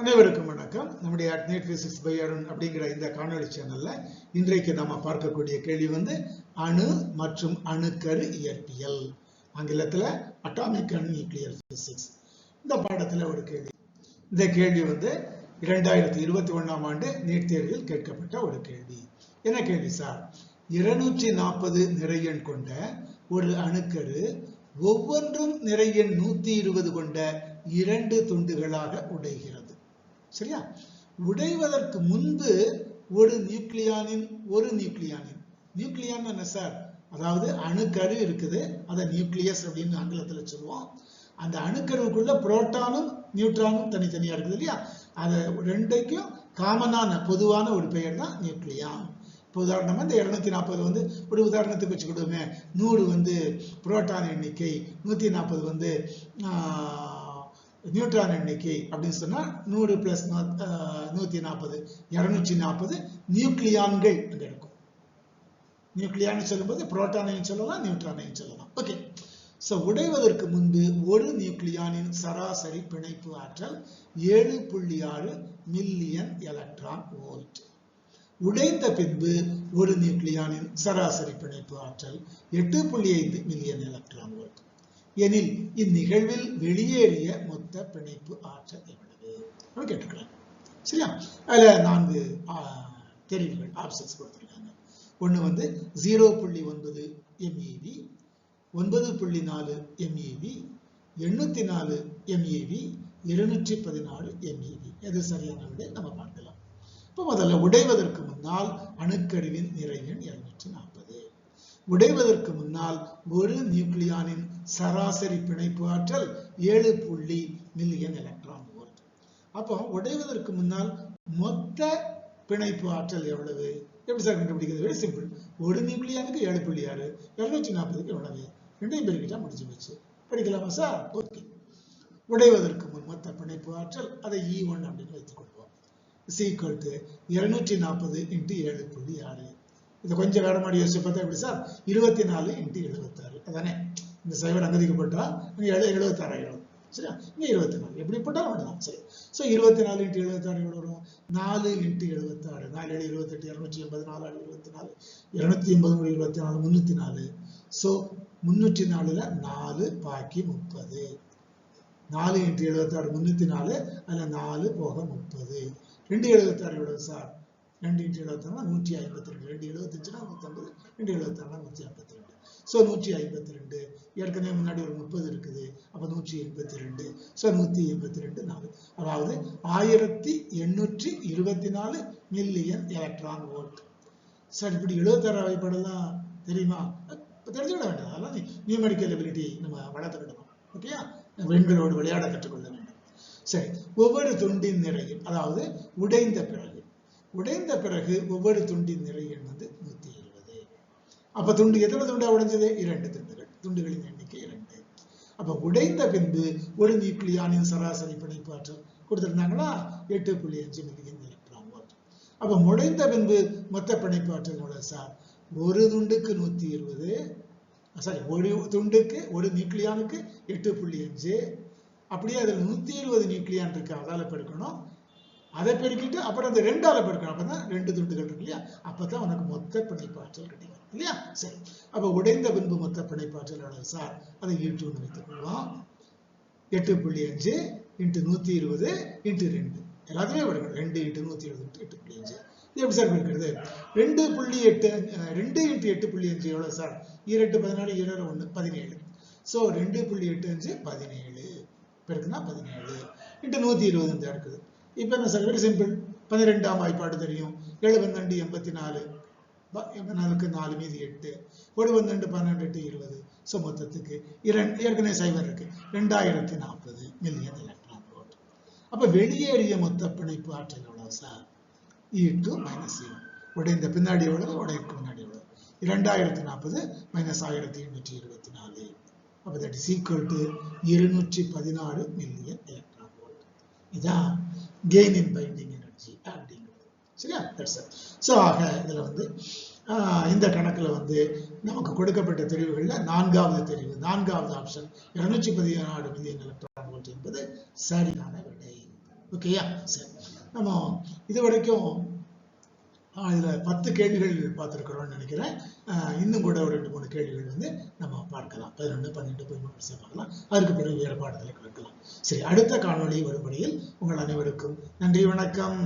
அனைவருக்கும் வணக்கம். நம்முடைய அட்நெட் பிசிக்ஸ் பை அருண் அப்படிங்கிற இந்த காணொலி சேனல்ல இன்றைக்கு நாம பார்க்கக்கூடிய கேள்வி அணு மற்றும் அணுக்கரு இயற்பியல், ஆங்கிலத்துல அட்டாமிக் அண்ட் நியூக்ளியர் பிசிக்ஸ். இந்த பாடத்துல ஒரு கேள்வி. இந்த கேள்வி 2021ஆம் ஆண்டு நீட் தேர்வில் கேட்கப்பட்ட ஒரு கேள்வி. என்ன கேள்வி சார்? 240 நிறையெண் கொண்ட ஒரு அணுக்கரு ஒவ்வொன்றும் நிறையெண் 120 கொண்ட 2 துண்டுகளாக உடைகிறது. சரியா? உடைவதற்கு முன்பு ஒரு நியூக்ளியானின் நியூக்ளியான் என்ன சார்? அதாவது அணுக்கரு இருக்குது, அதை நியூக்ளியஸ் அப்படின்னு ஆங்கிலத்தில் சொல்லுவோம். அந்த அணுக்கருவுக்குள்ள புரோட்டானும் நியூட்ரானும் தனித்தனியா இருக்குது இல்லையா? அதை ரெண்டைக்கும் காமனான பொதுவான ஒரு பெயர் தான் நியூக்ளியான். இப்போ உதாரணமா இந்த 240 ஒரு உதாரணத்துக்கு வச்சுக்கிடுவோமே, 100 புரோட்டான் எண்ணிக்கை, 140 நியூட்ரான் எண்ணிக்கை அப்படின்னு சொன்னா 100 + 140 240 நியூக்ளியான்கள் அங்க இருக்கும். நியூக்ளியான் சொல்லும்போது புரோட்டானையும் சொல்லலாம், நியூட்ரானையும் சொல்லலாம். ஓகே. சோ உடைவதற்கு முன்பு ஒரு நியூக்ளியானின் சராசரி பிணைப்பு ஆற்றல் 7.6 மில்லியன் எலக்ட்ரான் வோல்ட். உடைந்த பின்பு ஒரு நியூக்ளியானின் சராசரி பிணைப்பு ஆற்றல் 8.5 மில்லியன் எலக்ட்ரான் வோல்ட் எனில் இந்நிகழ்வில் வெளியேறிய மொத்த பிணைப்பு ஆற்றல் எவ்வளவு கேட்டுக்கலாம். சரியா? அதுல 4 தெரிவுகள் ஆப்ஷன்ஸ் கொடுத்திருக்காங்க. ஒண்ணு 0.9 MeV, 9.4 MeV, 804 MeV, 216 MeV. எது சரியான விடை நம்ம பார்க்கலாம். இப்ப முதல்ல உடைவதற்கு முன்னால் அணுக்கருவின் நிறையெண் 240. உடைவதற்கு முன்னால் ஒரு நியூக்ளியானின் சராசரி பிணைப்பு ஆற்றல் 7 மில்லியன் எலக்ட்ரான் வோல்ட். அப்போ உடைவதற்கு முன்னால் மொத்த பிணைப்பு ஆற்றல் எவ்வளவு? எப்படி சார் கண்டுபிடிக்கிறது? Very simple. ஒரு நியூக்ளியானுக்கு 7.6, 240க்கு எவ்வளவு? ரெண்டையும் பெருக்கிட்டா முடிஞ்சு வச்சு. படிக்கலாமா சார்? ஓகே. உடைவதற்கு முன் மொத்த பிணைப்பு ஆற்றல், அதை E1 அப்படின்னு வைத்துக் கொள்வோம். = 240 × 7.6. இது கொஞ்சம் வேடமாடி யோசிச்சு பார்த்தா எப்படி சார்? 24 × 76. அதானே? இந்த சைவர் அங்கதிக்கப்பட்டா 76 ஆயிடும். சரியா? இங்க 24 எப்படி போட்டாலும் ஒண்ணுதான். சரி. சோ 24 × 76 எவ்வளவு வரும்? 4 × 76. 4 7 28, 284 24, 280 24, 304. சோ 304ல 4 பாக்கி 30. 4 × 76 304, அதுல 4 போக 30. 276 எவ்வளவு சார்? 2 × 76 152. 2 75 150, 2 76 152. சோ 152. ஏற்கனவே முன்னாடி ஒரு 30 இருக்குது, அப்ப 182. சோ 182 4. அதாவது 1824 மில்லியன் எலக்ட்ரான் வோல்ட். சார் இப்படி 76 வகைப்படலாம் தெரியுமா? தெரிஞ்சுக்கிட வேண்டாம். அதெல்லாம் நியூமெரிக்கல் எபிலிட்டி நம்ம வளர்த்துக்கிடணும். ஓகேயா? எண்களோடு விளையாட கற்றுக்கொள்ள வேண்டும். சரி. ஒவ்வொரு துண்டின் நிறையும், அதாவது உடைந்த பிறகு ஒவ்வொரு துண்டின் நிறையெண் 120. அப்ப துண்டு எத்தனை துண்டா உடைஞ்சது? 2 துண்டுகள். துண்டுகளின் எண்ணிக்கை 2. அப்ப உடைந்த பின்பு ஒரு நியூக்ளியானின் சராசரி பிணைப்பு ஆற்றல் கொடுத்திருந்தாங்களா? 8.5 மில்லியன் எலக்ட்ரான் வோல்ட். அப்ப உடைந்த பின்பு மொத்த பிணைப்பு ஆற்றல் எவ்வளவு சார்? ஒரு துண்டுக்கு 120, சாரி, ஒரு நியூக்ளியானுக்கு 8.5. அப்படியே அதுல 120 நியூக்ளியான் இருக்கு, அதால பெருக்கணும். அதை பெருக்கிட்டு அப்புறம் அந்த 2ஆல பெருக்கணும். அப்பதான் 2 துண்டுகள் இருக்கு இல்லையா? அப்பதான் உனக்கு மொத்த பிணைப்பு ஆற்றல் கிடைக்கும் இல்லையா? சரி. அப்ப உடைந்த பின்பு மொத்த பிணைப்பு ஆற்றல் எவ்வளவு சார்? அதை E2 வைத்துக் கொள்வோம். 8.5 × 120 × 2. எல்லாத்தையுமே பெருக்கணும். 2 × 120 × 8.5. இது எப்படி சார் பெருக்கிறது? 2 × 8.5 எவ்வளவு சார்? 2 14, 2 1 17. சோ 2.85 17 பெருக்குனா 17 × 120 இருக்குது. இப்ப என்ன சார்? Very simple. 12ஆம் வாய்ப்பாடு தெரியும். 7 12 84, 84க்கு 4 மீதி 8, 1 12 12 8 20. சோ மொத்தத்துக்கு ஏற்கனவே சைவர் இருக்கு, 2040 மில்லியன் எலக்ட்ரான் வோல்ட். அப்ப வெளியேறிய மொத்த பிணைப்பு ஆற்றல் எவ்வளவு சார்? E2 - E1. உடைந்த பின்னாடி எவ்வளவு? உடைக்கு முன்னாடி எவ்வளவு? 2040 - 1824. அப்ப that is equal to 216 million electron volt. இதான் gain in binding energy அப்படிங்கிறது. சரியா? சோ ஆக இதுல இந்த கணக்குல நமக்கு கொடுக்கப்பட்ட தெரிவுகள்ல 4வது தெரிவு, 4வது ஆப்ஷன் 216 மில்லியன் எலக்ட்ரான் வோல்ட் என்பது சரியான விடை. ஓகேயா? சரி, நம்ம இது வரைக்கும் இதுல 10 கேள்விகள் பார்த்துருக்குறோம்னு நினைக்கிறேன். இன்னும் கூட ஒரு 2-3 கேள்விகள் வந்து நம்ம பார்க்கலாம். 11, 12, 13 பார்க்கலாம். அதுக்கு பிறகு வேறு பாடத்தில் இருக்கலாம். சரி, அடுத்த காணொளி வரும்படியில் உங்கள் அனைவருக்கும் நன்றி, வணக்கம்.